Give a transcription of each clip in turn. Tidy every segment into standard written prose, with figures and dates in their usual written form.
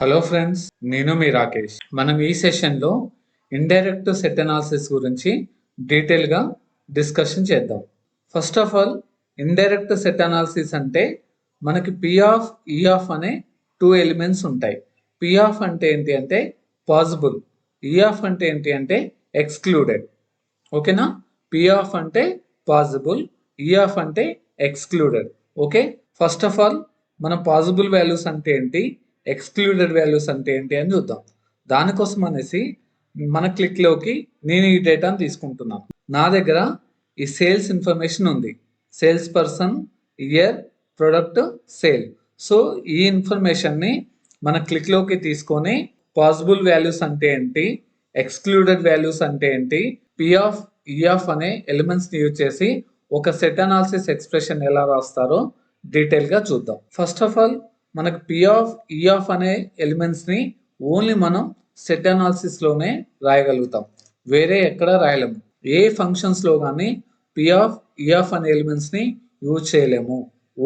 Hello friends, నేను మీ రాకేష్. మనం ఈ సెషన్లో ఇండైరెక్ట్ సెట్ అనాలిసిస్ గురించి డీటెయిల్గా డిస్కషన్ చేద్దాం. First of all, indirect set analysis అంటే మనకి పి ఆఫ్ ఈ ఆఫ్ అనే టూ ఎలిమెంట్స్ ఉంటాయి. పి ఆఫ్ అంటే ఏంటి అంటే పాసిబుల్, ఈ ఆఫ్ అంటే ఏంటి అంటే ఎక్స్క్లూడెడ్. ఓకేనా? పి ఆఫ్ అంటే పాసిబుల్, ఈ ఆఫ్ అంటే excluded. Okay, first of all మనం పాసిబుల్ వాల్యూస్ అంటే ఏంటి, ఎక్స్క్లూడెడ్ వాల్యూస్ అంటే ఏంటి అని చూద్దాం. దానికోసం అనేసి మన క్లిక్లోకి నేను ఈ డేటాను తీసుకుంటున్నాను. నా దగ్గర ఈ సేల్స్ ఇన్ఫర్మేషన్ ఉంది. Sales person, year, product, sale. So ఈ ఇన్ఫర్మేషన్ని మన క్లిక్లోకి తీసుకొని పాసిబుల్ వాల్యూస్ అంటే ఏంటి, ఎక్స్క్లూడెడ్ వాల్యూస్ అంటే ఏంటి, పి ఆఫ్ ఈ ఆఫ్ అనే ఎలిమెంట్స్ని యూజ్ చేసి ఒక సెట్ అనాలిసిస్ ఎక్స్ప్రెషన్ ఎలా రాస్తారో డీటెయిల్గా చూద్దాం. ఫస్ట్ ఆఫ్ ఆల్ మనకు పి ఆఫ్ ఈ ఆఫ్ అనే ఎలిమెంట్స్ని ఓన్లీ మనం సెట్ అనాలిసిస్లోనే రాయగలుగుతాం, వేరే ఎక్కడ రాయలేము. ఏ ఫంక్షన్స్లో కానీ పి ఆఫ్ ఈ ఆఫ్ అనే ఎలిమెంట్స్ని యూజ్ చేయలేము.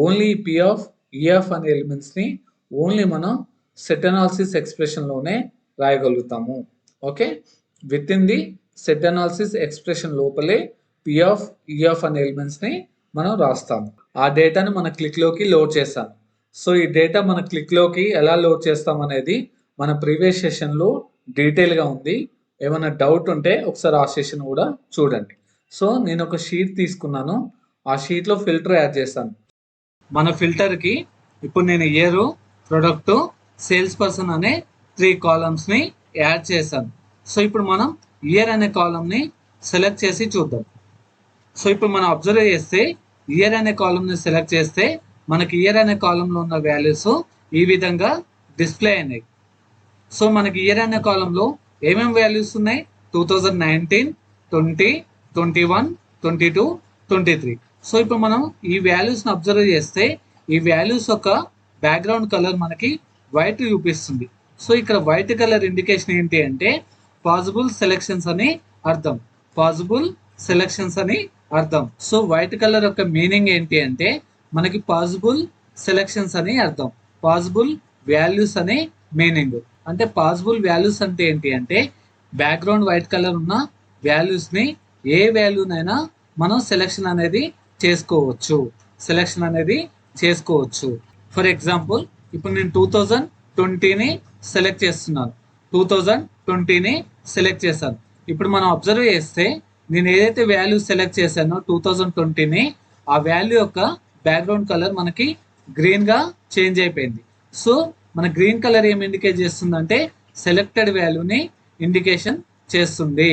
Only P of E of అనే ఎలిమెంట్స్ని ఓన్లీ మనం సెట్ అనాలిసిస్ ఎక్స్ప్రెషన్లోనే రాయగలుగుతాము. Okay, within the set analysis expression లోపలే పి ఆఫ్ ఈ ఆఫ్ అనే ఎలిమెంట్స్ని మనం రాస్తాము. ఆ డేటాను మన క్లిక్లోకి లోడ్ చేస్తాను. సో ఈ డేటా మన క్లిక్లోకి ఎలా లోడ్ చేస్తాం అనేది మన ప్రీవియస్ సెషన్లో డీటెయిల్గా ఉంది. ఏమైనా డౌట్ ఉంటే ఒకసారి ఆ సెషన్ కూడా చూడండి. సో నేను ఒక షీట్ తీసుకున్నాను, ఆ షీట్లో ఫిల్టర్ యాడ్ చేస్తాను. మన ఫిల్టర్కి ఇప్పుడు నేను ఇయర్, ప్రొడక్ట్, సేల్స్ పర్సన్ అనే 3 కాలమ్స్ని యాడ్ చేశాను. సో ఇప్పుడు మనం ఇయర్ అనే కాలమ్ని సెలెక్ట్ చేసి చూద్దాం. సో ఇప్పుడు మనం అబ్జర్వ్ చేస్తే ఇయర్ అనే కాలమ్ని సెలెక్ట్ చేస్తే మనకి ఇయర్ అనే కాలంలో ఉన్న వాల్యూస్ ఈ విధంగా డిస్ప్లే అయినాయి. సో మనకి ఇయర్ అనే కాలంలో ఏమేమి వాల్యూస్ ఉన్నాయి? 2019, 20, 21, 22, 23. సో ఇప్పుడు మనం ఈ వాల్యూస్ని అబ్జర్వ్ చేస్తే ఈ వాల్యూస్ యొక్క బ్యాక్గ్రౌండ్ కలర్ మనకి వైట్ చూపిస్తుంది. సో ఇక్కడ వైట్ కలర్ ఇండికేషన్ ఏంటి అంటే పాసిబుల్ సెలెక్షన్స్ అని అర్థం. పాసిబుల్ సెలెక్షన్స్ అని అర్థం. సో వైట్ కలర్ యొక్క మీనింగ్ ఏంటి అంటే మనకి పాసిబుల్ సెలెక్షన్స్ అని అర్థం. పాసిబుల్ వాల్యూస్ అనే మీనింగ్. అంటే పాసిబుల్ వాల్యూస్ అంటే ఏంటి అంటే బ్యాక్గ్రౌండ్ వైట్ కలర్ ఉన్న వాల్యూస్ని ఏ వాల్యూనైనా మనం సెలెక్షన్ అనేది చేసుకోవచ్చు. సెలెక్షన్ అనేది చేసుకోవచ్చు. ఫర్ ఎగ్జాంపుల్ ఇప్పుడు నేను 2020ని సెలెక్ట్ చేస్తున్నాను. 2020ని సెలెక్ట్ చేశాను. ఇప్పుడు మనం అబ్జర్వ్ చేస్తే నేను ఏదైతే వాల్యూ సెలెక్ట్ చేశానో 2020ని, ఆ వాల్యూ యొక్క బ్యాక్గ్రౌండ్ కలర్ మనకి గ్రీన్గా చేంజ్ అయిపోయింది. సో మన గ్రీన్ కలర్ ఏం ఇండికేట్ చేస్తుందంటే సెలెక్టెడ్ వాల్యూని ఇండికేషన్ చేస్తుంది.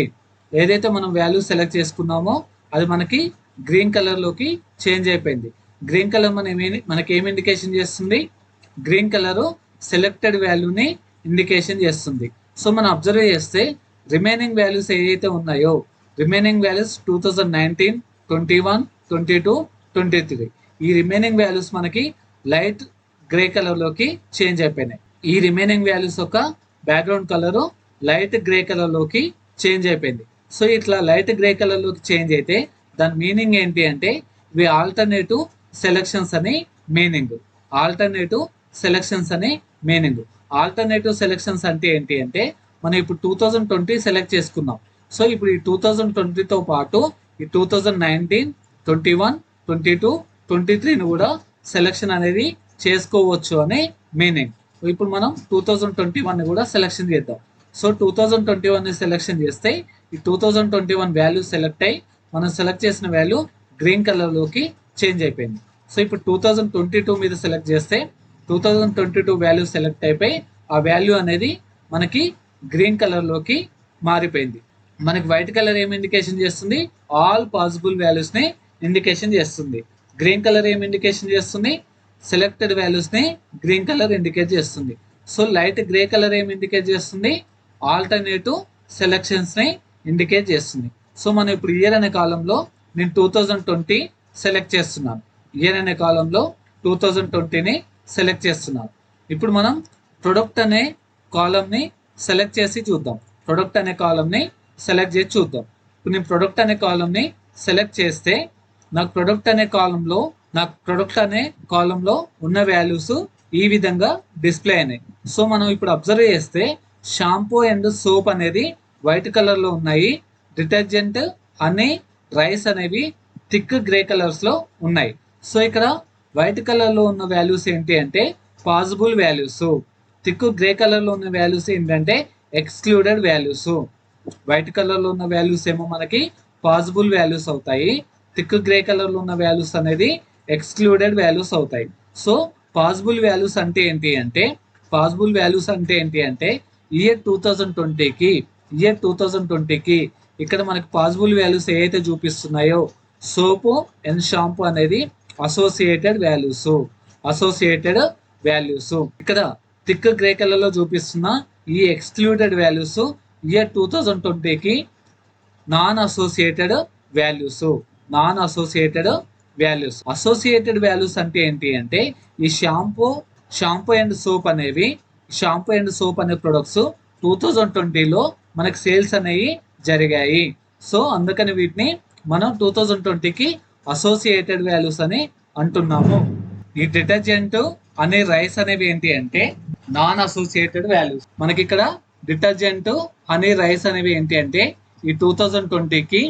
ఏదైతే మనం వాల్యూ సెలెక్ట్ చేసుకున్నామో అది మనకి గ్రీన్ కలర్లోకి చేంజ్ అయిపోయింది. గ్రీన్ కలర్ మనకి ఏం ఇండికేషన్ చేస్తుంది? గ్రీన్ కలరు సెలెక్టెడ్ వాల్యూని ఇండికేషన్ చేస్తుంది. సో మనం అబ్జర్వ్ చేస్తే రిమైనింగ్ వాల్యూస్ ఏవైతే ఉన్నాయో రిమైనింగ్ వాల్యూస్ 2019, 21, 22, 23 ఈ రిమైనింగ్ వాల్యూస్ మనకి లైట్ గ్రే కలర్లోకి చేంజ్ అయిపోయినాయి. ఈ రిమైనింగ్ వాల్యూస్ యొక్క బ్యాక్గ్రౌండ్ కలరు లైట్ గ్రే కలర్లోకి చేంజ్ అయిపోయింది. సో ఇట్లా లైట్ గ్రే కలర్లోకి చేంజ్ అయితే దాని మీనింగ్ ఏంటి అంటే ఇవి ఆల్టర్నేటివ్ సెలెక్షన్స్ అని మీనింగ్. ఆల్టర్నేటివ్ సెలెక్షన్స్ అని మీనింగ్. ఆల్టర్నేటివ్ సెలెక్షన్స్ అంటే ఏంటి అంటే మనం ఇప్పుడు 2020 సెలెక్ట్ చేసుకున్నాం. సో ఇప్పుడు ఈ 2020తో పాటు ఈ 2019, 21, 22, 23ని కూడా సెలెక్షన్ అనేది చేసుకోవచ్చు అనే మీనింగ్. ఇప్పుడు మనం 2021ని కూడా సెలెక్షన్ చేద్దాం. సో 2021ని సెలెక్షన్ చేస్తే ఈ 2021 వాల్యూ సెలెక్ట్ అయ్యి మనం సెలెక్ట్ చేసిన వాల్యూ గ్రీన్ కలర్లోకి చేంజ్ అయిపోయింది. సో ఇప్పుడు 2022 మీద సెలెక్ట్ చేస్తే 2022 వాల్యూ సెలెక్ట్ అయిపోయి ఆ వాల్యూ అనేది మనకి గ్రీన్ కలర్లోకి మారిపోయింది. మనకి వైట్ కలర్ ఏం ఇండికేషన్ చేస్తుంది? ఆల్ పాసిబుల్ వాల్యూస్ని ఇండికేషన్ చేస్తుంది. గ్రీన్ కలర్ ఏం ఇండికేషన్ చేస్తుంది? సెలెక్టెడ్ వాల్యూస్ని గ్రీన్ కలర్ ఇండికేట్ చేస్తుంది. సో లైట్ గ్రే కలర్ ఏం ఇండికేట్ చేస్తుంది? ఆల్టర్నేటివ్ సెలెక్షన్స్ని ఇండికేట్ చేస్తుంది. సో మనం ఇప్పుడు ఇయర్ అనే కాలంలో నేను 2020 సెలెక్ట్ చేస్తున్నాను. ఇయర్ అనే కాలంలో 2020ని సెలెక్ట్ చేస్తున్నాను. ఇప్పుడు మనం ప్రొడక్ట్ అనే కాలంని సెలెక్ట్ చేసి చూద్దాం. ప్రొడక్ట్ అనే కాలంని సెలెక్ట్ చేసి చూద్దాం. ఇప్పుడు నేను ప్రొడక్ట్ అనే కాలంని సెలెక్ట్ చేస్తే నాకు ప్రొడక్ట్ అనే కాలంలో ఉన్న వాల్యూస్ ఈ విధంగా డిస్ప్లే అయినాయి. సో మనం ఇప్పుడు అబ్జర్వ్ చేస్తే షాంపూ అండ్ సోప్ అనేది వైట్ కలర్ లో ఉన్నాయి. డిటర్జెంట్, హనీ, రైస్ అనేవి థిక్ గ్రే కలర్స్ లో ఉన్నాయి. సో ఇక్కడ వైట్ కలర్ లో ఉన్న వాల్యూస్ ఏంటి అంటే possible values, thick grey colour లో ఉన్న వాల్యూస్ ఏంటంటే ఎక్స్క్లూడెడ్ వాల్యూస్. వైట్ కలర్ లో ఉన్న వాల్యూస్ ఏమో మనకి పాసిబుల్ వాల్యూస్ అవుతాయి, థిక్ గ్రే కలర్ లో ఉన్న వాల్యూస్ అనేది ఎక్స్క్లూడెడ్ వాల్యూస్ అవుతాయి. సో పాసిబుల్ వాల్యూస్ అంటే ఏంటి అంటే ఇయర్ 2020కి ఇక్కడ మనకి పాసిబుల్ వాల్యూస్ ఏవైతే చూపిస్తున్నాయో సోపు అండ్ షాంపూ అనేది అసోసియేటెడ్ వాల్యూస్. ఇక్కడ థిక్ గ్రే కలర్ లో చూపిస్తున్న ఈ ఎక్స్క్లూడెడ్ వాల్యూస్ ఇయర్ 2020కి non associated values. Associated values అంటే ఏంటి అంటే ఈ షాంపూ అండ్ సోప్ అనే ప్రొడక్ట్స్ 2020లో మనకి సేల్స్ అనేవి జరిగాయి. సో అందుకని వీటిని మనం 2020కి అసోసియేటెడ్ వాల్యూస్ అని అంటున్నాము. ఈ డిటర్జెంట్ అనే రైస్ అనేవి ఏంటి అంటే నాన్ అసోసియేటెడ్ వాల్యూస్. మనకి ఇక్కడ డిటర్జెంట్, హనీ, రైస్ అనేవి ఏంటి అంటే ఈ 2020కి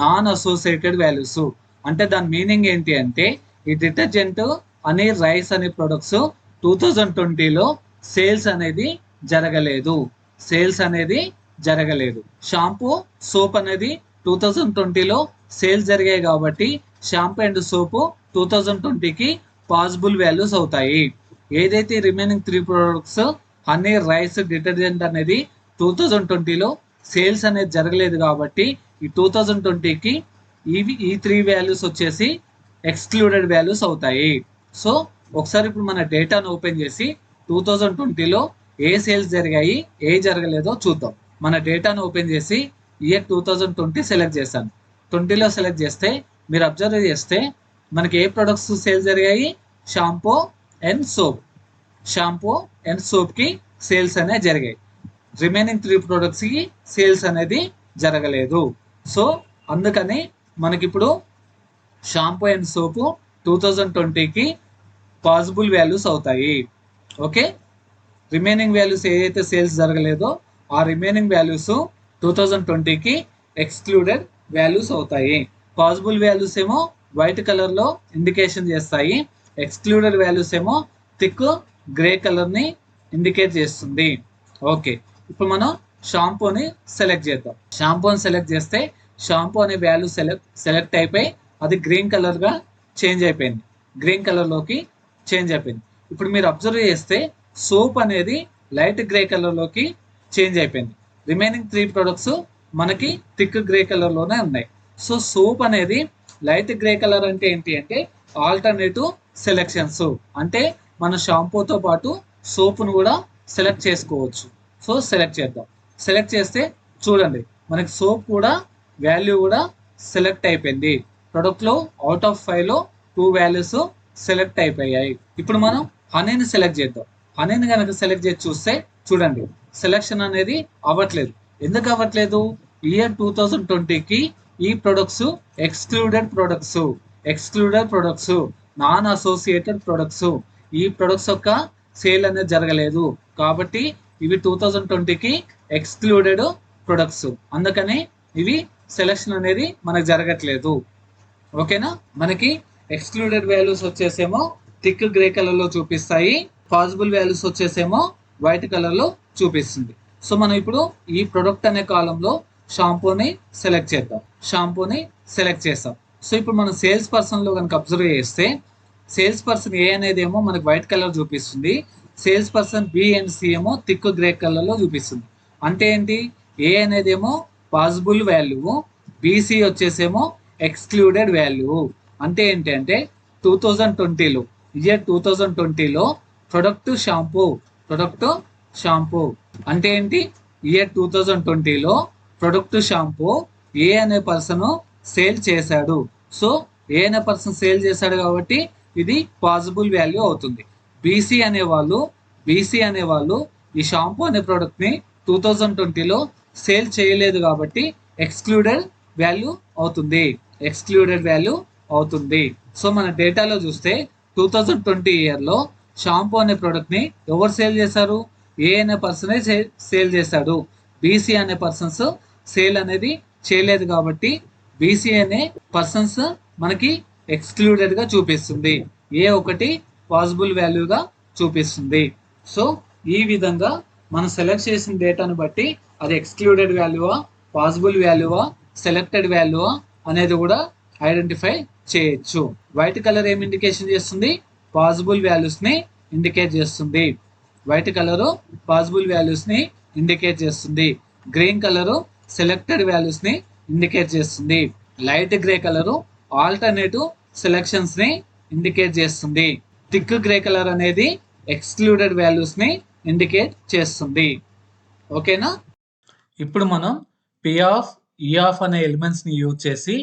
నాన్ అసోసియేటెడ్ వాల్యూస్. అంటే దాని మీనింగ్ ఏంటి అంటే ఈ డిటర్జెంట్, హనీ, రైస్ అనే ప్రొడక్ట్స్ 2020లో సేల్స్ అనేది జరగలేదు. షాంపూ, సోప్ అనేది 2020లో సేల్స్ జరిగాయి కాబట్టి షాంపూ అండ్ సోపు 2020కి పాసిబుల్ వాల్యూస్ అవుతాయి. ఏదైతే remaining 3 products honey, rice, detergent అనేది 2020లో సేల్స్ అనేది జరగలేదు కాబట్టి ఈ 2020కి ఈ 3 వాల్యూస్ వచ్చేసి ఎక్స్క్లూడెడ్ వాల్యూస్ అవుతాయి. సో ఒకసారి ఇప్పుడు మన డేటాను ఓపెన్ చేసి 2020లో ఏ సేల్స్ జరిగాయి, ఏ జరగలేదో చూద్దాం. మన డేటాను ఓపెన్ చేసి ఇయర్ 2020 సెలెక్ట్ చేశాను. 20లో సెలెక్ట్ చేస్తే మీరు అబ్జర్వ్ చేస్తే మనకి ఏ ప్రొడక్ట్స్ సేల్స్ జరిగాయి, షాంపూ అండ్ సోప్కి సేల్స్ అనేవి జరిగాయి. రిమైనింగ్ 3 ప్రొడక్ట్స్కి సేల్స్ అనేది జరగలేదు. సో అందుకని మనకిప్పుడు షాంపూ అండ్ సోపు 2020కి పాసిబుల్ వాల్యూస్ అవుతాయి. ఓకే, రిమైనింగ్ వాల్యూస్ ఏదైతే సేల్స్ జరగలేదో ఆ రిమైనింగ్ వాల్యూస్ 2020కి ఎక్స్క్లూడెడ్ వాల్యూస్ అవుతాయి. పాసిబుల్ వాల్యూస్ ఏమో వైట్ కలర్ లో ఇండికేషన్ చేస్తాయి, ఎక్స్క్లూడెడ్ వాల్యూస్ ఏమో థిక్ గ్రే కలర్ ని ఇండికేట్ చేస్తుంది. ఓకే, ఇప్పుడు మనం షాంపూని సెలెక్ట్ చేద్దాం. షాంపూని సెలెక్ట్ చేస్తే షాంపూ అనే వాల్యూ సెలెక్ట్ అయిపోయి అది గ్రీన్ కలర్ గా చేంజ్ అయిపోయింది, గ్రీన్ కలర్ లోకి చేంజ్ అయిపోయింది. ఇప్పుడు మీరు అబ్జర్వ్ చేస్తే సోప్ అనేది లైట్ గ్రే కలర్ లోకి చేంజ్ అయిపోయింది. రిమైనింగ్ 3 ప్రొడక్ట్స్ మనకి థిక్ గ్రే కలర్ లోనే ఉన్నాయి. సో సోప్ అనేది లైట్ గ్రే కలర్ అంటే ఏంటి అంటే ఆల్టర్నేటివ్ సెలెక్షన్స్, అంటే మన షాంపూతో పాటు సోప్ను కూడా సెలెక్ట్ చేసుకోవచ్చు. సో సెలెక్ట్ చేద్దాం. సెలెక్ట్ చేస్తే చూడండి మనకి సోప్ కూడా వాల్యూ కూడా సెలెక్ట్ అయిపోయింది. ప్రొడక్ట్లో అవుట్ ఆఫ్ 5లో 2 వాల్యూస్ సెలెక్ట్ అయిపోయాయి. ఇప్పుడు మనం హనీని సెలెక్ట్ చేద్దాం. హనీని కనుక సెలెక్ట్ చేసి చూస్తే చూడండి సెలెక్షన్ అనేది అవ్వట్లేదు. ఎందుకు అవ్వట్లేదు? ఇయర్ 2020కి ఈ products excluded products, non associated products, ఈ ప్రొడక్ట్స్ యొక్క సేల్ అనేది జరగలేదు కాబట్టి ఇవి 2020కి ఎక్స్క్లూడెడ్ ప్రొడక్ట్స్. అందుకని ఇవి సెలెక్షన్ అనేది మనకు జరగట్లేదు. ఓకేనా, మనకి ఎక్స్క్లూడెడ్ వాల్యూస్ వచ్చేసేమో థిక్ గ్రే కలర్ లో చూపిస్తాయి, పాసిబుల్ వాల్యూస్ వచ్చేసేమో వైట్ కలర్ లో చూపిస్తుంది. సో మనం ఇప్పుడు ఈ ప్రొడక్ట్ అనే కాలంలో షాంపూని సెలెక్ట్ చేస్తాం. సో ఇప్పుడు మనం సేల్స్ పర్సన్ లో కనుక అబ్జర్వ్ చేస్తే సేల్స్ పర్సన్ ఏ అనేది ఏమో మనకి వైట్ కలర్ చూపిస్తుంది, sales person B and C ఏమో థిక్ గ్రే కలర్ లో చూపిస్తుంది. అంటే ఏంటి? ఏ అనేది ఏమో పాసిబుల్ వాల్యూ, బీసీ వచ్చేసేమో ఎక్స్క్లూడెడ్ వాల్యూ. అంటే ఏంటి అంటే 2020లో ఇయర్ 2020లో ప్రొడక్ట్ షాంపూ అంటే ఏంటి? ఇయర్ 2020లో ప్రొడక్ట్ షాంపూ ఏ అనే పర్సన్ సేల్ చేశాడు. సో ఏ అనే పర్సన్ సేల్ చేశాడు కాబట్టి ఇది పాసిబుల్ వాల్యూ అవుతుంది. బీసీ అనేవాళ్ళు ఈ షాంపూ అనే ప్రోడక్ట్ ని 2020లో సేల్ చేయలేదు కాబట్టి ఎక్స్క్లూడెడ్ వాల్యూ అవుతుంది. సో మన డేటాలో చూస్తే 2020 ఇయర్లో షాంపూ అనే ప్రోడక్ట్ ని ఎవరు సేల్ చేశారు? ఏ అనే పర్సనే సేల్ చేశాడు. బీసీ అనే పర్సన్స్ సేల్ అనేది చేయలేదు కాబట్టి బీసీ అనే పర్సన్స్ మనకి ఎక్స్క్లూడెడ్ గా చూపిస్తుంది. ఏ ఒకటి పాసిబుల్ వాల్యూగా చూపిస్తుంది. సో ఈ విధంగా మనం సెలెక్ట్ చేసిన డేటాను బట్టి అది ఎక్స్క్లూడెడ్ వాల్యూవా, పాసిబుల్ వాల్యూవా, సెలెక్టెడ్ వాల్యూవా అనేది కూడా ఐడెంటిఫై చేయొచ్చు. వైట్ కలర్ ఏం ఇండికేషన్ చేస్తుంది? పాసిబుల్ వాల్యూస్ ని ఇండికేట్ చేస్తుంది. వైట్ కలరు పాసిబుల్ వాల్యూస్ ని ఇండికేట్ చేస్తుంది. గ్రీన్ కలరు సెలెక్టెడ్ వాల్యూస్ ని ఇండికేట్ చేస్తుంది. Light grey colour alternative selections ని ఇండికేట్ చేస్తుంది. థిక్ గ్రే కలర్ అనేది ఎక్స్క్లూడెడ్ వాల్యూస్ ని ఇండికేట్ చేస్తుంది. ఓకేనా? ఇప్పుడు మనం పి ఆఫ్ ఈ ఆఫ్ అనే ఎలిమెంట్స్ ని యూజ్ చేసి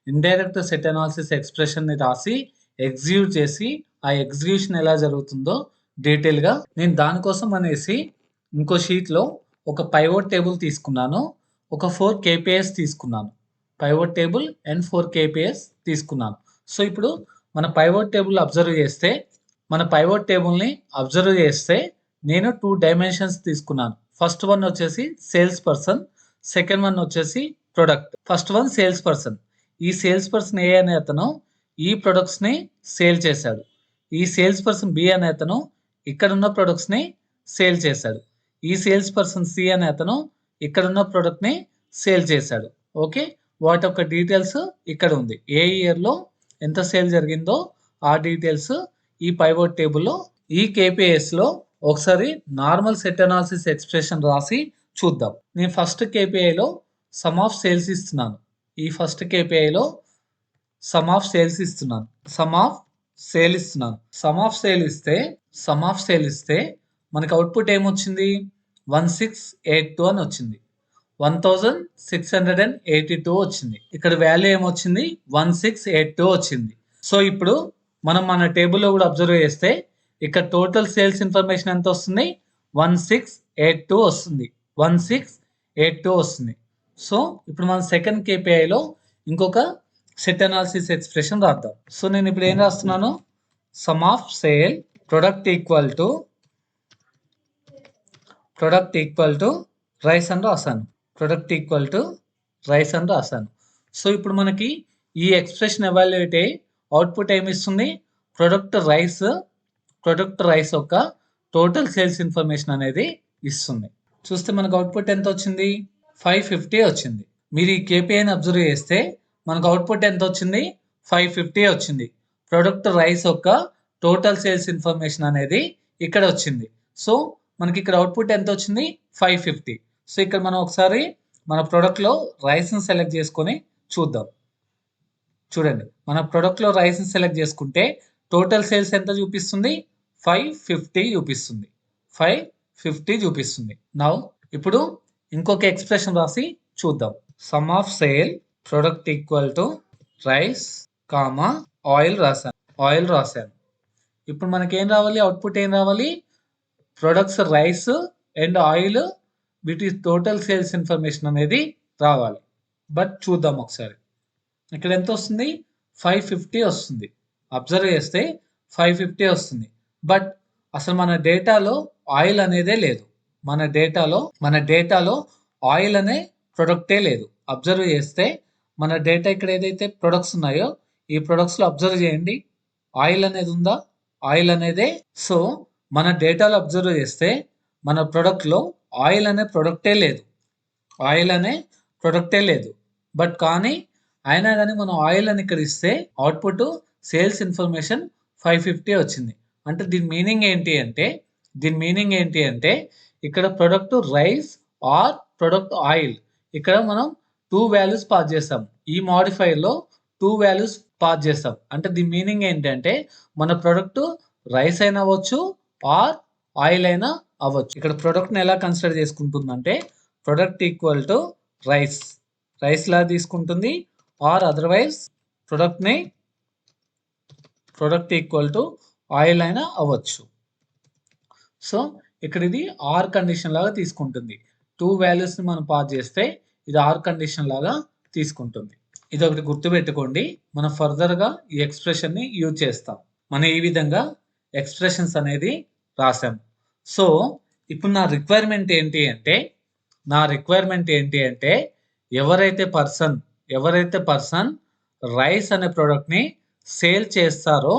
ఇండైరెక్ట్ సెట్ అనాలిసిస్ ఎక్స్ప్రెషన్ ని రాసి ఎగ్జిక్యూట్ చేసి ఆ ఎగ్జిక్యూషన్ ఎలా జరుగుతుందో డీటెయిల్ గా నేను దానికోసం అనేసి ఇంకో షీట్ లో ఒక పైవోట్ టేబుల్ తీసుకున్నాను. ఒక 4 KPIs తీసుకున్నాను. పైవోట్ టేబుల్ అండ్ 4 KPIs తీసుకున్నాను. సో ఇప్పుడు మన పైవోట్ టేబుల్ అబ్జర్వ్ చేస్తే నేను 2 డైమెన్షన్స్ తీసుకున్నాను. ఫస్ట్ వన్ వచ్చేసి సేల్స్ పర్సన్, సెకండ్ వన్ వచ్చేసి product. First one sales person. ఈ సేల్స్ పర్సన్ ఏ అనే అతను ఈ ప్రొడక్ట్స్ ని సేల్ చేశాడు. ఈ సేల్స్ పర్సన్ బి అనే అతను ఇక్కడ ఉన్న ప్రొడక్ట్స్ ని సేల్ చేశాడు. ఈ సేల్స్ పర్సన్ సి అనే అతను ఇక్కడ ఉన్న ప్రొడక్ట్ ని సేల్ చేశాడు. ఓకే, వాటి యొక్క డీటెయిల్స్ ఇక్కడ ఉంది. ఏ ఇయర్ లో ఎంత సేల్ జరిగిందో ఆ డీటెయిల్స్ ఈ పైవోట్ టేబుల్లో, ఈ కేపీఎస్ లో ఒకసారి నార్మల్ సెట్ అనాలిసిస్ ఎక్స్ప్రెషన్ రాసి చూద్దాం. నేను ఫస్ట్ కేపీఐలో సమ్ ఆఫ్ సేల్స్ ఇస్తున్నాను. ఈ ఫస్ట్ కేపీఐలో సమ్ ఆఫ్ సేల్స్ ఇస్తున్నాను. సమ్ ఆఫ్ సేల్ ఇస్తే మనకి అవుట్పుట్ ఏమొచ్చింది? 1682 అని వచ్చింది. 1682 వచ్చింది. ఇక్కడ వాల్యూ ఏమొచ్చింది? 1682 వచ్చింది. సో ఇప్పుడు మనం మన టేబుల్లో కూడా అబ్జర్వ్ చేస్తే ఇక్కడ టోటల్ సేల్స్ ఇన్ఫర్మేషన్ ఎంత వస్తుంది? 1682 వస్తుంది. 1682 వస్తుంది. సో ఇప్పుడు మనం సెకండ్ కేపీఐలో ఇంకొక సెట్ అనాలిసిస్ ఎక్స్ప్రెషన్ రాద్దాం. సో నేను ఇప్పుడు ఏం రాస్తున్నాను? Some of sale product equal to rice అని రాసాను. సో ఇప్పుడు మనకి ఈ ఎక్స్ప్రెషన్ ఎవాల్యుయేట్ అయ్యి అవుట్పుట్ ఏమి ఇస్తుంది? ప్రొడక్ట్ రైస్ యొక్క టోటల్ సేల్స్ ఇన్ఫర్మేషన్ అనేది ఇస్తుంది. చూస్తే మనకు అవుట్పుట్ ఎంత వచ్చింది? 550 వచ్చింది. మీరు ఈ కేపీఐని అబ్జర్వ్ చేస్తే మనకు అవుట్పుట్ ఎంత వచ్చింది? 550 వచ్చింది. ప్రొడక్ట్ రైస్ యొక్క టోటల్ సేల్స్ ఇన్ఫర్మేషన్ అనేది ఇక్కడ వచ్చింది. సో మనకి ఇక్కడ అవుట్పుట్ ఎంత వచ్చింది? 550. సో ఇక్కడ మనం ఒకసారి మన ప్రొడక్ట్లో రైస్ని సెలెక్ట్ చేసుకొని చూద్దాం. చూడండి, మన ప్రొడక్ట్లో రైస్ని సెలెక్ట్ చేసుకుంటే టోటల్ సేల్స్ ఎంత చూపిస్తుంది? 550 చూపిస్తుంది. నౌ ఇప్పుడు ఇంకొక ఎక్స్ప్రెషన్ రాసి చూద్దాం. Some of sale product equal to rice comma oil రాశాను. ఇప్పుడు మనకి ఏం రావాలి? అవుట్పుట్ ఏం రావాలి? ప్రొడక్ట్స్ రైస్ అండ్ ఆయిల్ వీటి టోటల్ సేల్స్ ఇన్ఫర్మేషన్ అనేది రావాలి. బట్ చూద్దాం ఒకసారి. ఇక్కడ ఎంత వస్తుంది? 550 వస్తుంది. అబ్జర్వ్ చేస్తే 550 వస్తుంది. బట్ అసలు మన డేటాలో ఆయిల్ అనేదే లేదు. మన డేటాలో ఆయిల్ అనే ప్రొడక్టే లేదు. అబ్జర్వ్ చేస్తే మన డేటా ఇక్కడ ఏదైతే ప్రొడక్ట్స్ ఉన్నాయో ఈ ప్రొడక్ట్స్లో అబ్జర్వ్ చేయండి, ఆయిల్ అనేది ఉందా? ఆయిల్ అనేదే. సో మన డేటాలో అబ్జర్వ్ చేస్తే మన ప్రొడక్ట్లో ఆయిల్ అనే ప్రొడక్టే లేదు. బట్ కానీ అయినా కానీ మనం ఆయిల్ అని ఇక్కడ ఇస్తే అవుట్పుట్ సేల్స్ ఇన్ఫర్మేషన్ 550 వచ్చింది. అంటే దీని మీనింగ్ ఏంటి అంటే ఇక్కడ product rice or product oil, ఇక్కడ మనం 2 వాల్యూస్ పాస్ చేస్తాం. ఈ మాడిఫైర్లో 2 వాల్యూస్ పాస్ చేస్తాం. అంటే దీని మీనింగ్ ఏంటంటే మన ప్రొడక్ట్ రైస్ అయినా అవ్వచ్చు ఆర్ ఆయిల్ అయినా అవ్వచ్చు. ఇక్కడ ప్రొడక్ట్ని ఎలా కన్సిడర్ చేసుకుంటుందంటే ప్రొడక్ట్ ఈక్వల్ టు రైస్ లా తీసుకుంటుంది. Or otherwise product equal to oil అయినా అవ్వచ్చు. సో ఇక్కడ ఇది ఆర్ కండిషన్ లాగా తీసుకుంటుంది. 2 వాల్యూస్ని మనం పాస్ చేస్తే ఇది ఆర్ కండిషన్ లాగా తీసుకుంటుంది. ఇది ఒకటి గుర్తుపెట్టుకోండి. మనం ఫర్దర్గా ఈ ఎక్స్ప్రెషన్ని యూజ్ చేస్తాం. మనం ఈ విధంగా ఎక్స్ప్రెషన్స్ అనేది రాసాం. సో ఇప్పుడు నా రిక్వైర్మెంట్ ఏంటి అంటే ఎవరైతే పర్సన్ రైస్ అనే ప్రోడక్ట్ని సేల్ చేస్తారో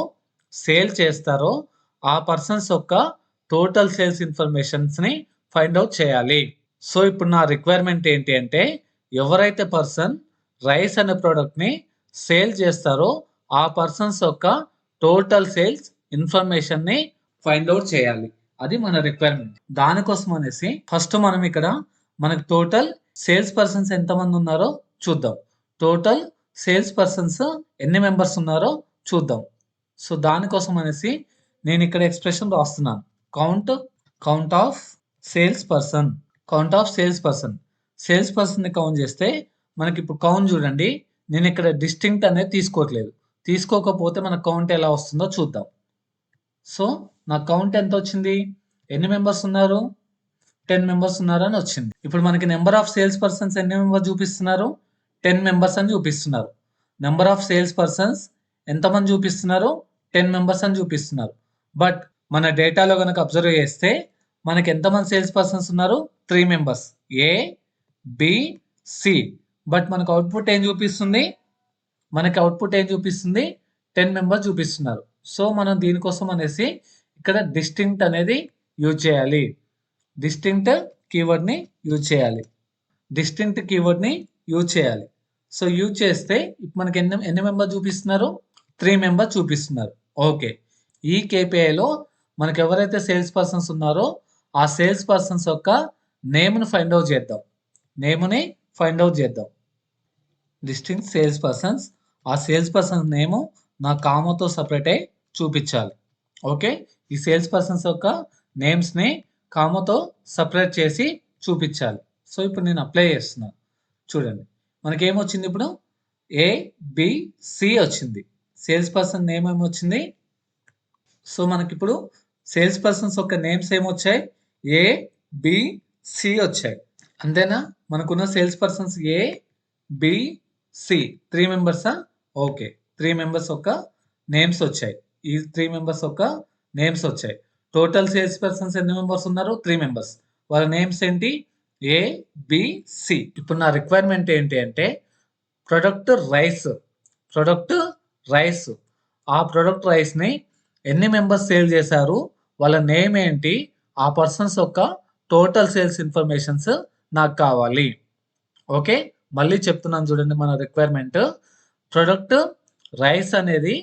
ఆ పర్సన్స్ యొక్క టోటల్ సేల్స్ ఇన్ఫర్మేషన్స్ని ఫైండ్ అవుట్ చేయాలి. సో ఇప్పుడు నా రిక్వైర్మెంట్ ఏంటి అంటే ఎవరైతే పర్సన్ రైస్ అనే ప్రోడక్ట్ని సేల్ చేస్తారో ఆ పర్సన్స్ యొక్క టోటల్ సేల్స్ ఇన్ఫర్మేషన్ని ఫైండ్ అవుట్ చేయాలి. అది మన రిక్వైర్మెంట్. దానికోసం అనేసి ఫస్ట్ మనం ఇక్కడ మనకు టోటల్ సేల్స్ పర్సన్స్ ఎంతమంది ఉన్నారో చూద్దాం. టోటల్ సేల్స్ పర్సన్స్ ఎన్ని మెంబర్స్ ఉన్నారో చూద్దాం. సో దానికోసం అనేసి నేను ఇక్కడ ఎక్స్ప్రెషన్ రాస్తున్నాను. Count of sales person. Sales person ని కౌంట్ చేస్తే మనకి ఇప్పుడు కౌంట్ చూడండి. నేను ఇక్కడ డిస్టింక్ట్ అనేది తీసుకోవట్లేదు. తీసుకోకపోతే మన కౌంట్ ఎలా వస్తుందో చూద్దాం. సో నా కౌంట్ ఎంత వచ్చింది? ఎన్ని మెంబర్స్ ఉన్నారు? 10 మెంబర్స్ ఉన్నారు అని వచ్చింది. ఇప్పుడు మనకి నెంబర్ ఆఫ్ సేల్స్ పర్సన్స్ ఎన్ని మెంబర్స్ చూపిస్తున్నారు? 10 మెంబర్స్ అని చూపిస్తున్నారు. నెంబర్ ఆఫ్ సేల్స్ పర్సన్స్ ఎంతమంది చూపిస్తున్నారు? 10 మెంబర్స్ అని చూపిస్తున్నారు. బట్ మన డేటాలో కనుక అబ్జర్వ్ చేస్తే మనకి ఎంతమంది సేల్స్ పర్సన్స్ ఉన్నారు? 3 members, A, B, C. But మనకు అవుట్పుట్ ఏం చూపిస్తుంది? 10 మెంబర్స్ చూపిస్తున్నారు. సో మనం దీనికోసం అనేసి ఇక్కడ డిస్టింక్ట్ అనేది యూజ్ చేయాలి. డిస్టింక్ట్ కీవర్డ్ని యూజ్ చేయాలి. సో యూజ్ చేస్తే మనకి ఎన్ని మెంబర్స్ చూపిస్తున్నారు? 3 మెంబర్స్ చూపిస్తున్నారు. ఓకే, ఈ కేపీఐలో మనకు ఎవరైతే సేల్స్ పర్సన్స్ ఉన్నారో ఆ సేల్స్ పర్సన్స్ యొక్క నేమ్ని ఫైండ్ అవుట్ చేద్దాం. Distinct sales persons. ఆ సేల్స్ పర్సన్స్ నేమ్ నా కామాతో సపరేట్ అయి చూపించాలి. ఓకే, ఈ సేల్స్ పర్సన్స్ యొక్క నేమ్స్ని కామాతో సపరేట్ చేసి చూపించాలి. సో ఇప్పుడు నేను అప్లై చేస్తున్నాను. చూడండి మనకి ఏమొచ్చింది? ఇప్పుడు ఏ, బి, సి వచ్చింది. సేల్స్ పర్సన్ నేమ్ ఏమొచ్చింది? సో మనకి ఇప్పుడు సేల్స్ పర్సన్స్ యొక్క నేమ్స్ ఏమొచ్చాయి? ఏ, బి, సి వచ్చాయి. అంతేనా? మనకున్న సేల్స్ పర్సన్స్ ఏ, బి, సి 3 మెంబర్సా? ఓకే, 3 మెంబర్స్ యొక్క నేమ్స్ వచ్చాయి. ఈ 3 మెంబర్స్ యొక్క నేమ్స్ వచ్చాయి. టోటల్ సేల్స్ పర్సన్స్ ఎన్ని మెంబర్స్ ఉన్నారు? 3 మెంబర్స్. వాళ్ళ నేమ్స్ ఏంటి? ఏ, బి, సి. ఇప్పుడు నా రిక్వైర్మెంట్ ఏంటి అంటే ప్రొడక్ట్ రైస్. ఆ ప్రొడక్ట్ రైస్ని ఎన్ని మెంబర్స్ సేల్ చేశారు, వాళ్ళ నేమ్ ఏంటి, ఆ పర్సన్స్ యొక్క టోటల్ సేల్స్ ఇన్ఫర్మేషన్స్ నాకు కావాలి. ఓకే, మళ్ళీ చెప్తున్నాను చూడండి. మన రిక్వైర్మెంట్ ప్రొడక్ట్ రైస్ అనేది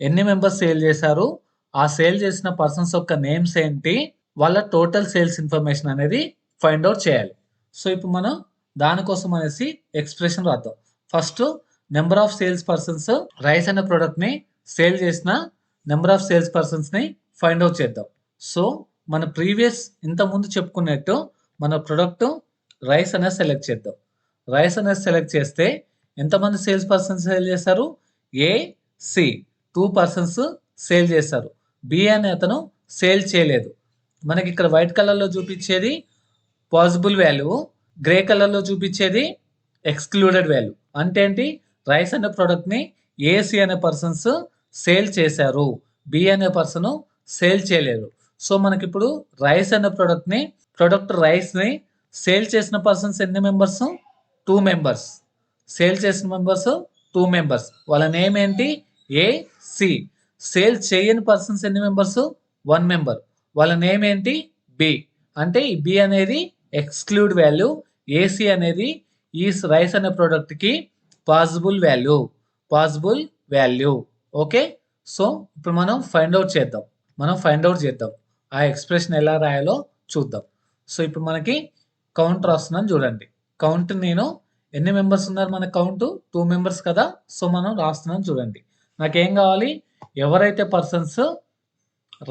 ఎన్ని మెంబర్స్ సేల్ చేశారు, ఆ సేల్ చేసిన పర్సన్స్ యొక్క నేమ్స్ ఏంటి, వాళ్ళ టోటల్ సేల్స్ ఇన్ఫర్మేషన్ అనేది ఫైండ్ అవుట్ చేయాలి. సో ఇప్పుడు మనం దానికోసం అనేసి ఎక్స్ప్రెషన్ రాద్దాం. First number of sales persons rice అనే ప్రోడక్ట్ని సేల్ చేసిన నెంబర్ ఆఫ్ సేల్స్ పర్సన్స్ని ఫైండ్ అవుట్ చేద్దాం. సో మన ఇంతకుముందు చెప్పుకున్నట్టు మన ప్రొడక్ట్ రైస్ అనేది సెలెక్ట్ చేద్దాం. రైస్ అనేది సెలెక్ట్ చేస్తే ఎంతమంది సేల్స్ పర్సన్స్ సేల్ చేశారు? ఏ, సి 2 పర్సన్స్ సేల్ చేశారు. బి అనే అతను సేల్ చేయలేదు. మనకి ఇక్కడ వైట్ కలర్లో చూపించేది పాసిబుల్ వాల్యూ, గ్రే కలర్లో చూపించేది ఎక్స్క్లూడెడ్ వాల్యూ. అంటే ఏంటి? రైస్ అనే ప్రోడక్ట్ని ఏసి అనే పర్సన్స్ సేల్ చేశారు, బి అనే పర్సన్ సేల్ చేయలేరు. సో మనకి ఇప్పుడు రైస్ అనే ప్రొడక్ట్ రైస్ని సేల్ చేసిన పర్సన్స్ ఎన్ని మెంబర్స్? 2 మెంబర్స్. సేల్ చేసిన మెంబర్స్ 2 మెంబర్స్. వాళ్ళ నేమ్ ఏంటి? ఏ, సి. సేల్ చేయని పర్సన్స్ ఎన్ని మెంబర్స్? 1 మెంబర్. వాళ్ళ నేమ్ ఏంటి? బి. అంటే ఈ బి అనేది ఎక్స్క్లూడ్ వాల్యూ, ఏసి అనేది ఈ రైస్ అనే ప్రోడక్ట్కి పాసిబుల్ వాల్యూ. ఓకే, సో ఇప్పుడు మనం ఫైండ్ అవుట్ చేద్దాం. ఆ ఎక్స్ప్రెషన్ ఎలా రాయాలో చూద్దాం. సో ఇప్పుడు మనకి కౌంట్ రాస్తున్నాను చూడండి. కౌంట్ నేను ఎన్ని మెంబర్స్ ఉన్నారు? మన కౌంట్ 2 మెంబర్స్ కదా. సో మనం రాస్తున్నాను చూడండి. నాకేం కావాలి? ఎవరైతే పర్సన్స్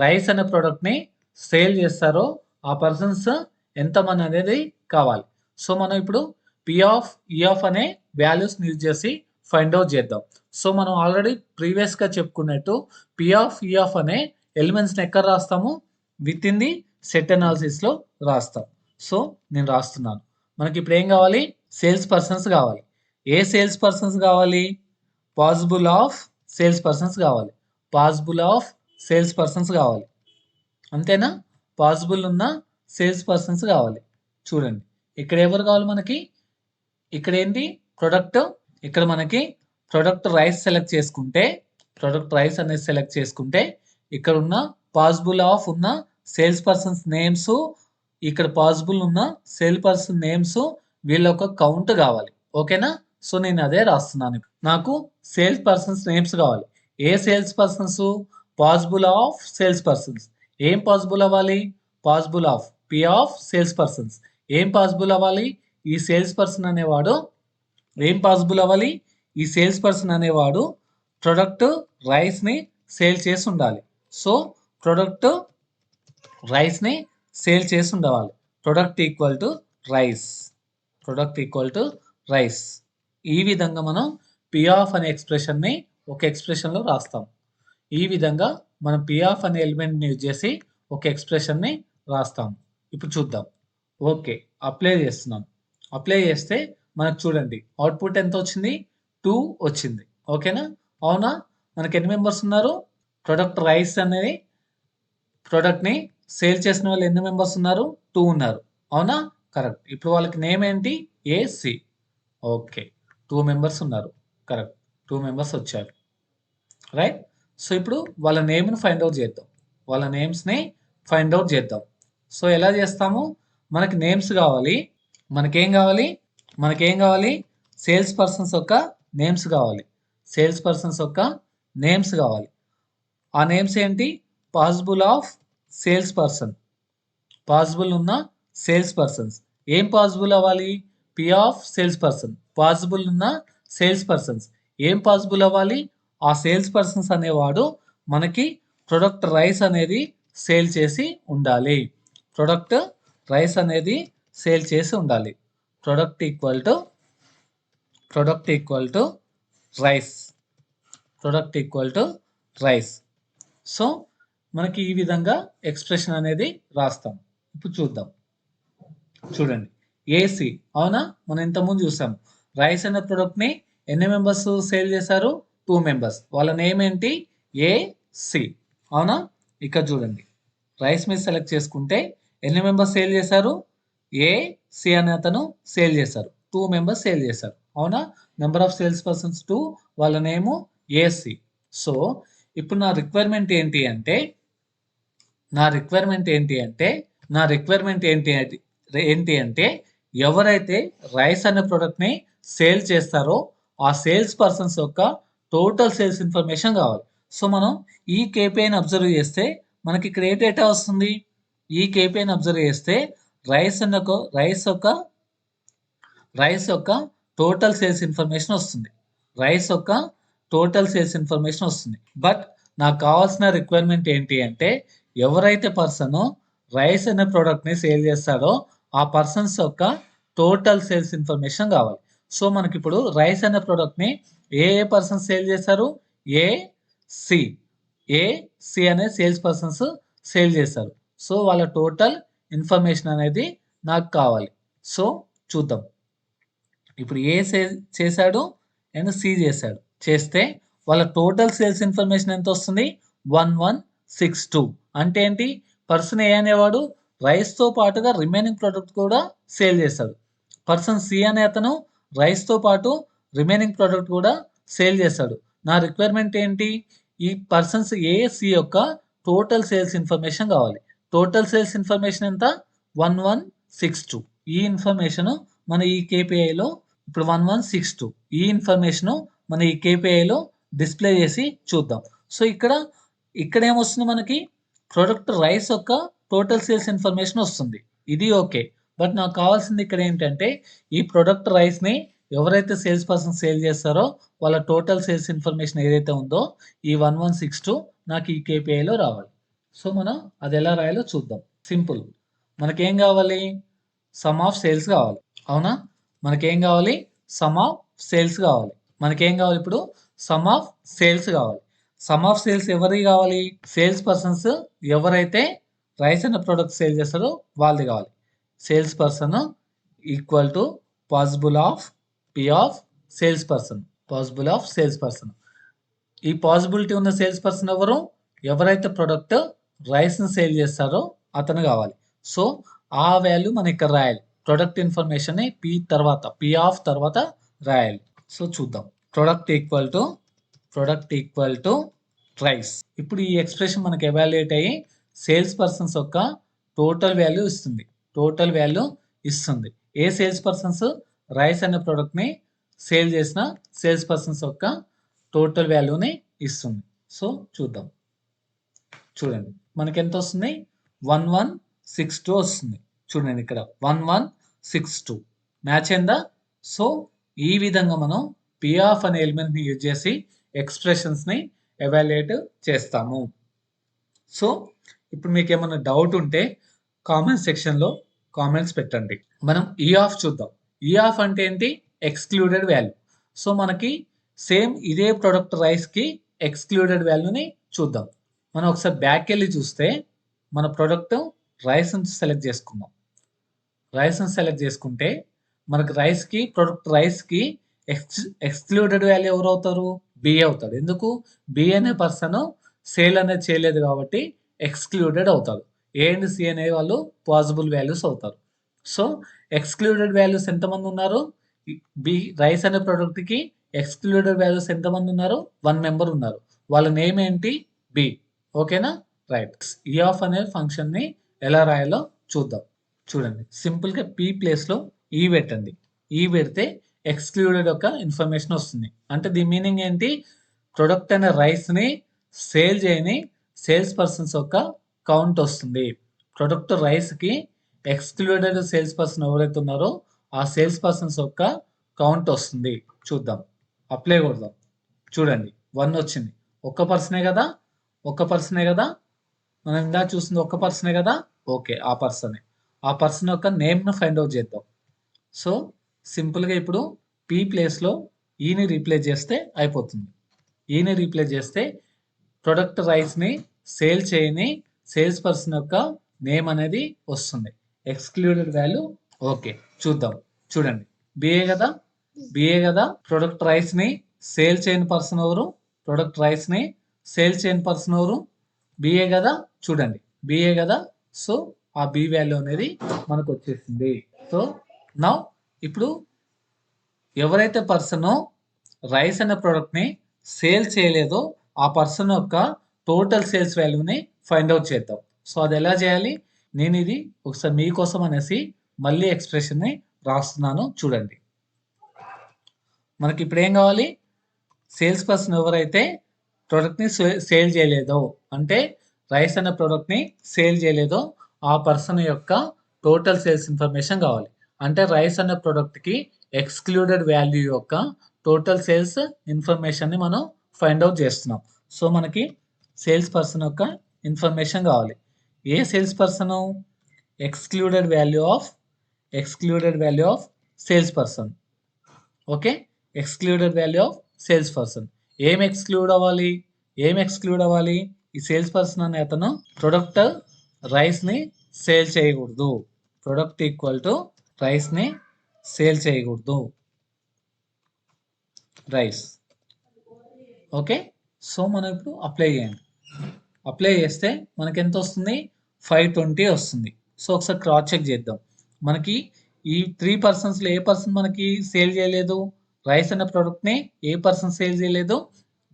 రైస్ అనే ప్రోడక్ట్ని సేల్ చేస్తారో ఆ పర్సన్స్ ఎంతమంది అనేది కావాలి. సో మనం ఇప్పుడు పి ఆఫ్ ఈ ఆఫ్ అనే వాల్యూస్ని యూజ్ చేసి ఫైండ్ అవుట్ చేద్దాం. సో మనం ఆల్రెడీ ప్రీవియస్గా చెప్పుకున్నట్టు పి ఆఫ్ ఈ ఆఫ్ అనే ఎలిమెంట్స్ని ఎక్కడ రాస్తాము? విత్ ఇన్ ది సెట్ అనాలిసిస్లో రాస్తాం. సో నేను రాస్తున్నాను. మనకి ఇప్పుడు ఏం కావాలి? సేల్స్ పర్సన్స్ కావాలి. ఏ సేల్స్ పర్సన్స్ కావాలి? పాసిబుల్ ఆఫ్ సేల్స్ పర్సన్స్ కావాలి. పాసిబుల్ ఆఫ్ సేల్స్ పర్సన్స్ కావాలి. అంతేనా? పాసిబుల్ ఉన్న సేల్స్ పర్సన్స్ కావాలి. చూడండి ఇక్కడ ఎవరు కావాలి మనకి? ఇక్కడ ఏంటి ప్రొడక్ట్, ఇక్కడ మనకి ప్రొడక్ట్ రైస్ సెలెక్ట్ చేసుకుంటే, ప్రొడక్ట్ రైస్ అనేది సెలెక్ట్ చేసుకుంటే ఇక్కడ ఉన్న పాసిబుల్ ఆఫ్ ఉన్న సేల్స్ పర్సన్స్ నేమ్స్, ఇక్కడ పాసిబుల్ ఉన్న సేల్ పర్సన్ నేమ్స్, వీళ్ళ ఒక కౌంట్ కావాలి. ఓకేనా? సో నేను అదే రాస్తున్నాను. నాకు సేల్స్ పర్సన్స్ నేమ్స్ కావాలి. ఏ sales persons? Possible of sales persons. ఏం పాసిబుల్ అవ్వాలి? Possible of P of sales persons. ఏం పాసిబుల్ అవ్వాలి? ఈ సేల్స్ పర్సన్ అనేవాడు ఏం పాసిబుల్ అవ్వాలి? ఈ సేల్స్ పర్సన్ అనేవాడు ప్రొడక్ట్ రైస్ని సేల్ చేసి ఉండాలి. సో ప్రొడక్ట్ రైస్ని సేల్ చేసి ఉండవాలి. Product equal to rice. Product equal to rice. ఈ విధంగా మనం పి ఆఫ్ అనే ఎక్స్ప్రెషన్ని ఒక ఎక్స్ప్రెషన్లో రాస్తాం. ఈ విధంగా మనం పి ఆఫ్ అనే ఎలిమెంట్ని యూజ్ చేసి ఒక ఎక్స్ప్రెషన్ని రాస్తాం. ఇప్పుడు చూద్దాం. ఓకే, అప్లై చేస్తున్నాం. అప్లై చేస్తే మనకు చూడండి అవుట్పుట్ ఎంత వచ్చింది? 2 వచ్చింది. ఓకేనా? అవునా? మనకి ఎన్ని మెంబర్స్ ఉన్నారు? ప్రొడక్ట్ రైస్ అనేది ప్రొడక్ట్ని సేల్ చేసిన వాళ్ళు ఎన్ని మెంబర్స్ ఉన్నారు? 2 ఉన్నారు. అవునా? కరెక్ట్. ఇప్పుడు వాళ్ళకి నేమ్ ఏంటి? ఏసి. ఓకే, 2 మెంబర్స్ ఉన్నారు. కరెక్ట్, 2 మెంబర్స్ వచ్చారు. రైట్? సో ఇప్పుడు వాళ్ళ నేమ్ని ఫైండ్ అవుట్ చేద్దాం. వాళ్ళ నేమ్స్ని ఫైండ్ అవుట్ చేద్దాం. సో ఎలా చేస్తాము? మనకి నేమ్స్ కావాలి. మనకేం కావాలి? మనకేం కావాలి? సేల్స్ పర్సన్స్ యొక్క నేమ్స్ కావాలి. సేల్స్ పర్సన్స్ యొక్క నేమ్స్ కావాలి. ఆ నేమ్స్ ఏంటి? Possible of sales person. Possible ఉన్న సేల్స్ పర్సన్స్. ఏం పాసిబుల్ అవ్వాలి? P of sales person. Possible ఉన్న సేల్స్ పర్సన్స్. ఏం పాసిబుల్ అవ్వాలి? ఆ సేల్స్ పర్సన్స్ అనేవాడు మనకి ప్రొడక్ట్ రైస్ అనేది సేల్ చేసి ఉండాలి. ప్రొడక్ట్ రైస్ అనేది సేల్ చేసి ఉండాలి. Product equal to rice. Product equal to rice. So మనకి ఈ విధంగా ఎక్స్ప్రెషన్ అనేది రాస్తాం. ఇప్పుడు చూద్దాం. చూడండి ఏసి. అవునా? మనం ఇంతకుముందు చూసాం. రైస్ అనే ప్రొడక్ట్ని ఎన్ని మెంబర్స్ సేల్ చేశారు? 2 మెంబర్స్. వాళ్ళ నేమ్ ఏంటి? ఏసి. అవునా? ఇక్కడ చూడండి రైస్ మీద సెలెక్ట్ చేసుకుంటే ఎన్ని మెంబర్స్ సేల్ చేశారు? ఏసి అనే అతను సేల్ చేశారు. 2 మెంబర్స్ సేల్ చేశారు. అవునా? నెంబర్ ఆఫ్ సేల్స్ పర్సన్స్ 2, వాళ్ళ నేము ఏసి. సో ఇప్పుడు నా రిక్వైర్మెంట్ ఏంటి అంటే ఎవరైతే రైస్ అనే ప్రోడక్ట్ని సేల్ చేస్తారో ఆ సేల్స్ పర్సన్స్ యొక్క టోటల్ సేల్స్ ఇన్ఫర్మేషన్ కావాలి. సో మనం ఈ కేపీఐని అబ్జర్వ్ చేస్తే మనకి ఇక్కడ ఏ డేటా వస్తుంది? ఈ కేపీఐని అబ్జర్వ్ చేస్తే రైస్ యొక్క టోటల్ సేల్స్ ఇన్ఫర్మేషన్ వస్తుంది. బట్ నాకు కావాల్సిన రిక్వైర్మెంట్ ఏంటి అంటే ఎవరైతే పర్సన్ రైస్ అనే ప్రోడక్ట్ని సేల్ చేస్తాడో ఆ పర్సన్స్ యొక్క టోటల్ సేల్స్ ఇన్ఫర్మేషన్ కావాలి. సో మనకి ఇప్పుడు రైస్ అనే ప్రోడక్ట్ని ఏ పర్సన్స్ సేల్ చేశారు? ఏసి అనే సేల్స్ పర్సన్స్ సేల్ చేశారు. సో వాళ్ళ టోటల్ ఇన్ఫర్మేషన్ అనేది నాకు కావాలి. సో చూద్దాం. ఇప్పుడు ఏ చేశాడు అండ్ సి చేస్తే వాళ్ళ టోటల్ సేల్స్ ఇన్ఫర్మేషన్ ఎంత వస్తుంది? 1162. అంటే ఏంటి? పర్సన్ ఏ అనేవాడు రైస్తో పాటుగా రిమైనింగ్ ప్రోడక్ట్ కూడా సేల్ చేశాడు. పర్సన్ సి అనే అతను రైస్తో పాటు రిమైనింగ్ ప్రోడక్ట్ కూడా సేల్ చేశాడు. నా రిక్వైర్మెంట్ ఏంటి? ఈ పర్సన్స్ ఏసి యొక్క టోటల్ సేల్స్ ఇన్ఫర్మేషన్ కావాలి. టోటల్ సేల్స్ ఇన్ఫర్మేషన్ ఎంత? 1162. ఈ ఇన్ఫర్మేషన్ మన ఈ కేపీఐలో ఇప్పుడు 1162 ఈ ఇన్ఫర్మేషన్ మన ఈ కేపీఐలో డిస్ప్లే చేసి చూద్దాం. సో ఇక్కడ ఏమొస్తుంది మనకి? ప్రొడక్ట్ రైస్ యొక్క టోటల్ సేల్స్ ఇన్ఫర్మేషన్ వస్తుంది. ఇది ఓకే. బట్ నాకు కావాల్సింది ఇక్కడ ఏంటంటే ఈ ప్రొడక్ట్ రైస్ని ఎవరైతే సేల్స్ పర్సన్ సేల్ చేస్తారో వాళ్ళ టోటల్ సేల్స్ ఇన్ఫర్మేషన్ ఏదైతే ఉందో ఈ 1162 నాకు ఈ కేపీఐలో రావాలి. సో మనం అది ఎలా రాయాలో చూద్దాం. సింపుల్. మనకేం కావాలి? సమ్ ఆఫ్ సేల్స్ కావాలి. అవునా? మనకేం కావాలి? సమ్ ఆఫ్ సేల్స్ కావాలి. మనకేం కావాలి ఇప్పుడు? సమ్ ఆఫ్ సేల్స్ కావాలి. సమ్ ఆఫ్ సేల్స్ ఎవరికి కావాలి? సేల్స్ పర్సన్స్ ఎవరైతే రైస్ అనే ప్రోడక్ట్ సేల్ చేస్తారో వాళ్ళది కావాలి. Sales person equal to possible of P of sales person. ఈ పాసిబిలిటీ ఉన్న సేల్స్ పర్సన్ ఎవరు? ఎవరైతే ప్రొడక్ట్ రైస్ని సేల్ చేస్తారో అతను కావాలి. సో ఆ వాల్యూ మనం ఇక్కడ రాయాలి. ప్రొడక్ట్ ఇన్ఫర్మేషన్ పి ఆఫ్ తర్వాత రాయాలి. సో చూద్దాం. Product equal to rice. ఇప్పుడు ఈ ఎక్స్ప్రెషన్ మనకి ఎవాల్యుయేట్ అయ్యి సేల్స్ పర్సన్స్ యొక్క టోటల్ వాల్యూ ఇస్తుంది. ఏ సేల్స్ పర్సన్స్ రైస్ అనే ప్రోడక్ట్ని సేల్ చేసిన సేల్స్ పర్సన్స్ యొక్క టోటల్ వాల్యూని ఇస్తుంది. సో చూద్దాం. చూడండి మనకి ఎంత వస్తుంది, 1162 వస్తుంది. చూడండి ఇక్కడ 1162 మ్యాచ్ అయిందా? సో ఈ విధంగా మనం పి ఆఫ్ అనే ఎలిమెంట్ని యూజ్ చేసి ఎక్స్ప్రెషన్స్ని ఎవాల్యుయేట్ చేస్తాము. సో ఇప్పుడు మీకు ఏమైనా డౌట్ ఉంటే కామెంట్ సెక్షన్లో కామెంట్స్ పెట్టండి. మనం ఈ ఆఫ్ చూద్దాం. ఈ ఆఫ్ అంటే ఏంటి? Excluded value. సో మనకి సేమ్ ఇదే ప్రొడక్ట్ రైస్కి ఎక్స్క్లూడెడ్ వాల్యూని చూద్దాం. మనం ఒకసారి బ్యాక్ వెళ్ళి చూస్తే మన ప్రొడక్ట్ రైస్ నుంచి సెలెక్ట్ చేసుకుంటే మనకు ప్రొడక్ట్ రైస్కి ఎక్స్క్లూడెడ్ వాల్యూ ఎవరు అవుతారు? బి అవుతాడు. ఎందుకు? బి అనే పర్సన్ సేల్ అనేది చేయలేదు కాబట్టి ఎక్స్క్లూడెడ్ అవుతాడు. ఏ అండ్ సి అనే వాళ్ళు పాసిబుల్ వాల్యూస్ అవుతారు. సో ఎక్స్క్లూడెడ్ వాల్యూస్ ఎంతమంది ఉన్నారు? రైస్ అనే ప్రోడక్ట్కి ఎక్స్క్లూడెడ్ వాల్యూస్ ఎంతమంది ఉన్నారు? 1 మెంబర్ ఉన్నారు. వాళ్ళ నేమ్ ఏంటి? బి. ఓకేనా? రైట్. ఈ ఆఫ్ అనే ఫంక్షన్ని ఎలా రాయాలో చూద్దాం. చూడండి, సింపుల్గా పి ప్లేస్లో ఈ పెట్టండి. ఈ పెడితే ఎక్స్క్లూడెడ్ యొక్క ఇన్ఫర్మేషన్ వస్తుంది. అంటే దీని మీనింగ్ ఏంటి? ప్రొడక్ట్ అనే రైస్ని సేల్ చేయని సేల్స్ పర్సన్స్ యొక్క కౌంట్ వస్తుంది. ప్రొడక్ట్ రైస్కి ఎక్స్క్లూడెడ్ సేల్స్ పర్సన్ ఎవరైతే ఉన్నారో ఆ సేల్స్ పర్సన్స్ యొక్క కౌంట్ వస్తుంది. చూద్దాం, అప్లై కొడదాం. చూడండి 1 వచ్చింది. ఒక్క పర్సనే కదా మనం ఇందా చూసింది ఒక్క పర్సనే కదా. ఓకే, ఆ పర్సన్ యొక్క నేమ్ను ఫైండ్ అవుట్ చేద్దాం. సో సింపుల్గా ఇప్పుడు పి ప్లేస్లో ఈని రీప్లేస్ చేస్తే అయిపోతుంది. ఈని రీప్లేస్ చేస్తే ప్రొడక్ట్ రైస్ని సేల్ చేయని సేల్స్ పర్సన్ యొక్క నేమ్ అనేది వస్తుంది. Excluded value. ఓకే, చూద్దాం. చూడండి, బిఏ కదా. ప్రొడక్ట్ రైస్ని సేల్ చేయని పర్సన్ ఎవరు? బిఏ కదా. చూడండి, బిఏ కదా. సో ఆ బి వాల్యూ అనేది మనకు వచ్చేసింది. సో నౌ ఇప్పుడు ఎవరైతే పర్సన్ రైస్ అనే ప్రోడక్ట్ని సేల్ చేయలేదో ఆ పర్సన్ యొక్క టోటల్ సేల్స్ వాల్యూని ఫైండ్ అవుట్ చేద్దాం. సో అది ఎలా చేయాలి? నేను ఇది ఒకసారి మీకోసం అనేసి మళ్ళీ ఎక్స్ప్రెషన్ని రాస్తున్నాను. చూడండి, మనకి ఇప్పుడు ఏం కావాలి? సేల్స్ పర్సన్ ఎవరైతే ప్రోడక్ట్ని సేల్ చేయలేదో, అంటే రైస్ అనే ప్రోడక్ట్ని సేల్ చేయలేదో ఆ పర్సన్ యొక్క టోటల్ సేల్స్ ఇన్ఫర్మేషన్ కావాలి. అంటే రైస్ అనే ప్రోడక్ట్కి ఎక్స్క్లూడెడ్ వాల్యూ యొక్క టోటల్ సేల్స్ ఇన్ఫర్మేషన్ని మనం ఫైండ్ అవుట్ చేస్తున్నాం. సో మనకి సేల్స్ పర్సన్ యొక్క ఇన్ఫర్మేషన్ కావాలి. ఏ sales person? Excluded value of sales person. Okay, excluded value of sales person. ఏం ఎక్స్క్లూడ్ అవ్వాలి? ఈ సేల్స్ పర్సన్ అనే అతను ప్రొడక్ట్ రైస్ని సేల్ చేయకూడదు. ప్రొడక్ట్ ఈక్వల్ టు రైస్ని సేల్ చేయకూడదు. రైస్. ఓకే, సో మనం ఇప్పుడు అప్లై చేస్తే మనకి ఎంత వస్తుంది? 520 వస్తుంది. సో ఒకసారి క్రాస్ చెక్ చేద్దాం. మనకి ఈ 3 పర్సన్స్లో ఏ పర్సన్ మనకి సేల్ చేయలేదు? రైస్ అనే ప్రోడక్ట్ని ఏ పర్సన్ సేల్ చేయలేదు?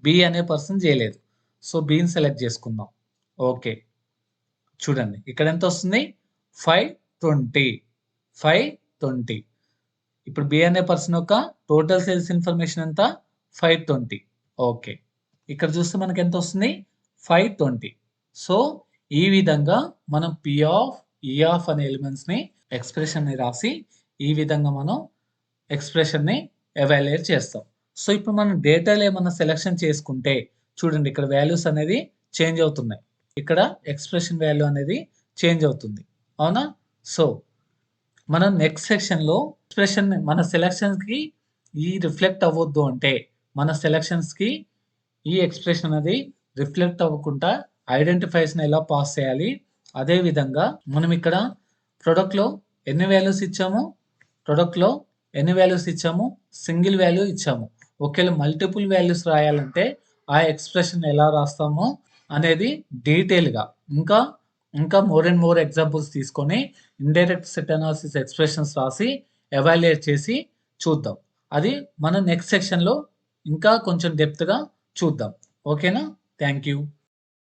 బి అనే పర్సన్ చేయలేదు. సో బిని సెలెక్ట్ చేసుకుందాం. ఓకే, చూడండి ఇక్కడ ఎంత వస్తుంది? 520. ఇప్పుడు బి అనే పర్సన్ యొక్క టోటల్ సేల్స్ ఇన్ఫర్మేషన్ ఎంత? 520. ఓకే, ఇక్కడ చూస్తే మనకి ఎంత వస్తుంది? 520. సో ఈ విధంగా మనం ఈ ఆఫ్ అనే ఎలిమెంట్స్ని ఎక్స్ప్రెషన్ని రాసి ఈ విధంగా మనం ఎక్స్ప్రెషన్ని ఎవాల్యుయేట్ చేస్తాం. సో ఇప్పుడు మనం డేటాలో ఏమన్నా సెలెక్షన్ చేసుకుంటే చూడండి, ఇక్కడ వాల్యూస్ అనేది చేంజ్ అవుతున్నాయి. ఇక్కడ ఎక్స్ప్రెషన్ వాల్యూ అనేది చేంజ్ అవుతుంది. అవునా? సో మనం నెక్స్ట్ సెక్షన్లో ఎక్స్ప్రెషన్ మన సెలెక్షన్స్కి ఈ రిఫ్లెక్ట్ అవ్వద్దు అంటే మన సెలెక్షన్స్కి ఈ ఎక్స్ప్రెషన్ అనేది రిఫ్లెక్ట్ అవ్వకుండా ఐడెంటిఫైస్ని ఎలా పాస్ చేయాలి, అదేవిధంగా మనం ఇక్కడ ప్రొడక్ట్లో ఎన్ని వాల్యూస్ ఇచ్చాము? సింగిల్ వాల్యూ ఇచ్చాము. ఒకవేళ మల్టిపుల్ వాల్యూస్ రాయాలంటే ఆ ఎక్స్ప్రెషన్ ఎలా రాస్తామో అనేది డీటెయిల్గా ఇంకా ఇంకా మోర్ అండ్ మోర్ ఎగ్జాంపుల్స్ తీసుకొని ఇండైరెక్ట్ సెట్ అనాలిసిస్ ఎక్స్ప్రెషన్స్ రాసి ఎవాల్యుయేట్ చేసి చూద్దాం. అది మన నెక్స్ట్ సెక్షన్లో ఇంకా కొంచెం డెప్త్గా చూద్దాం. ఓకేనా? Thank you.